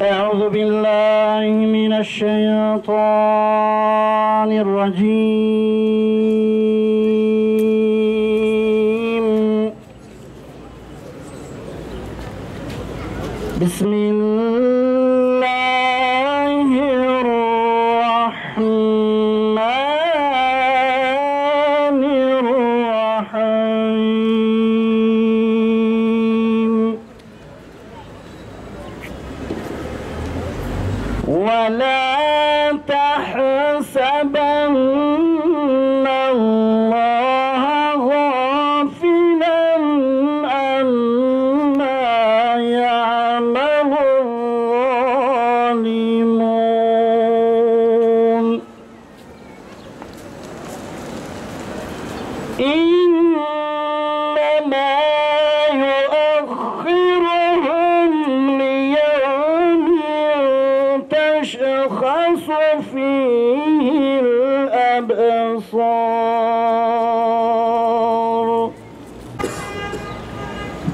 أعوذ بالله من الشيطان الرجيم. بسم الله الرحمن الرحيم. ولا تحسبن الله غافلا عما يعمل الظالمون إنما يؤخرهم ليوم تشخص فيه الأبصار.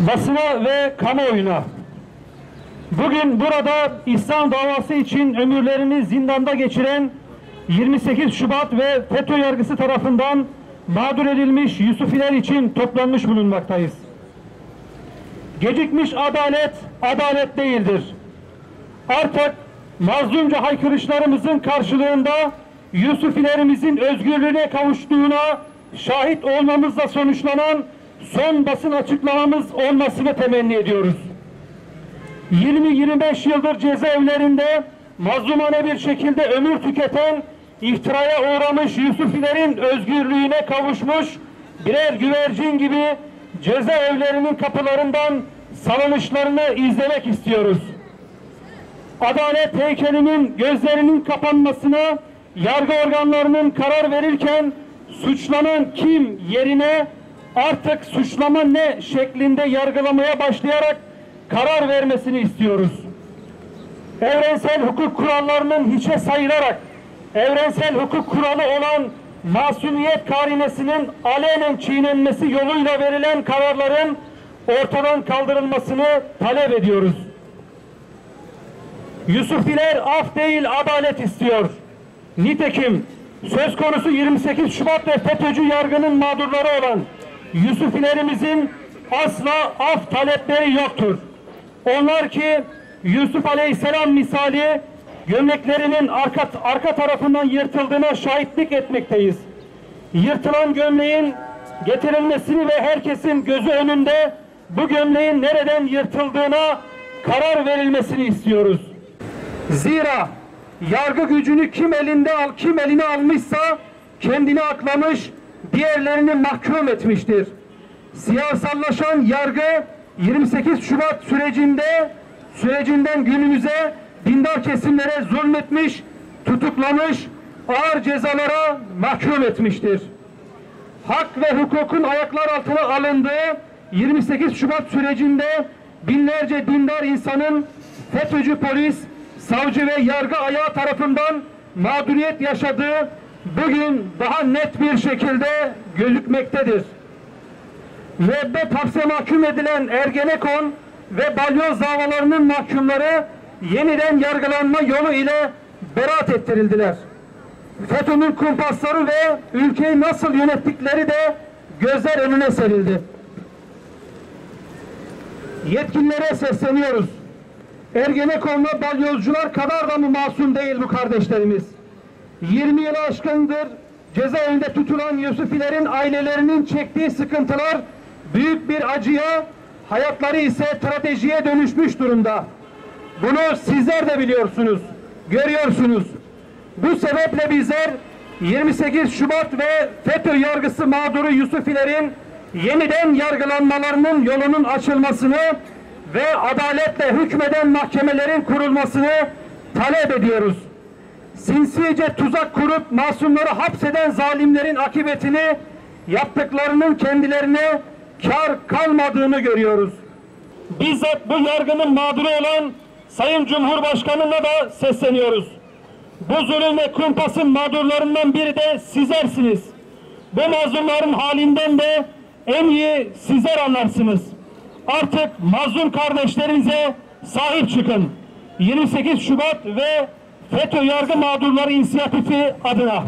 Basına ve kamuoyuna, bugün burada İslam davası için ömürlerini zindanda geçiren 28 Şubat ve FETÖ yargısı tarafından mağdur edilmiş Yusufiler için toplanmış bulunmaktayız. Gecikmiş adalet, adalet değildir. Artık mazlumca haykırışlarımızın karşılığında Yusufilerimizin özgürlüğüne kavuştuğuna şahit olmamızla sonuçlanan son basın açıklamamız olmasını temenni ediyoruz. 20-25 yıldır cezaevlerinde mazlumane bir şekilde ömür tüketen, iftiraya uğramış Yusufilerin özgürlüğüne kavuşmuş birer güvercin gibi cezaevlerinin kapılarından salınışlarını izlemek istiyoruz. Adalet heykelinin gözlerinin kapanmasına yargı organlarının karar verirken suçlanan kim yerine artık suçlama ne şeklinde yargılamaya başlayarak karar vermesini istiyoruz. Evrensel hukuk kurallarının hiçe sayılarak evrensel hukuk kuralı olan masumiyet karinesinin alenen çiğnenmesi yoluyla verilen kararların ortadan kaldırılmasını talep ediyoruz. Yusufiler af değil adalet istiyor. Nitekim söz konusu 28 Şubat ve FETÖ'cü yargının mağdurları olan Yusufilerimizin asla af talepleri yoktur. Onlar ki Yusuf Aleyhisselam misali gömleklerinin arka tarafından yırtıldığına şahitlik etmekteyiz. Yırtılan gömleğin getirilmesini ve herkesin gözü önünde bu gömleğin nereden yırtıldığına karar verilmesini istiyoruz. Zira yargı gücünü kim eline almışsa kendini aklamış, diğerlerini mahkum etmiştir. Siyasallaşan yargı 28 Şubat sürecinden günümüze dindar kesimlere zulmetmiş, tutuklamış, ağır cezalara mahkum etmiştir. Hak ve hukukun ayaklar altına alındığı 28 Şubat sürecinde binlerce dindar insanın FETÖ'cü polis, savcı ve yargı ayağı tarafından mağduriyet yaşadığı bugün daha net bir şekilde gözükmektedir. Müebbet hapse mahkum edilen Ergenekon ve Balyoz davalarının mahkumları yeniden yargılanma yolu ile beraat ettirildiler. FETÖ'nün kumpasları ve ülkeyi nasıl yönettikleri de gözler önüne serildi. Yetkililere sesleniyoruz. Ergenekon'la balyozcular kadar da mı masum değil bu kardeşlerimiz? 20 yılı aşkındır cezaevinde tutulan Yusufilerin ailelerinin çektiği sıkıntılar büyük bir acıya, hayatları ise trajiye dönüşmüş durumda. Bunu sizler de biliyorsunuz, görüyorsunuz. Bu sebeple bizler 28 Şubat ve FETÖ yargısı mağduru Yusufilerin yeniden yargılanmalarının yolunun açılmasını ve adaletle hükmeden mahkemelerin kurulmasını talep ediyoruz. Sinsice tuzak kurup masumları hapseden zalimlerin akıbetini yaptıklarının kendilerine kar kalmadığını görüyoruz. Bizzat bu yargının mağduru olan Sayın Cumhurbaşkanı'na da sesleniyoruz. Bu zulüm ve kumpasın mağdurlarından biri de sizlersiniz. Bu mazlumların halinden de en iyi sizler anlarsınız. Artık mazlum kardeşlerinize sahip çıkın. 28 Şubat ve FETÖ Yargı Mağdurları İnisiyatifi adına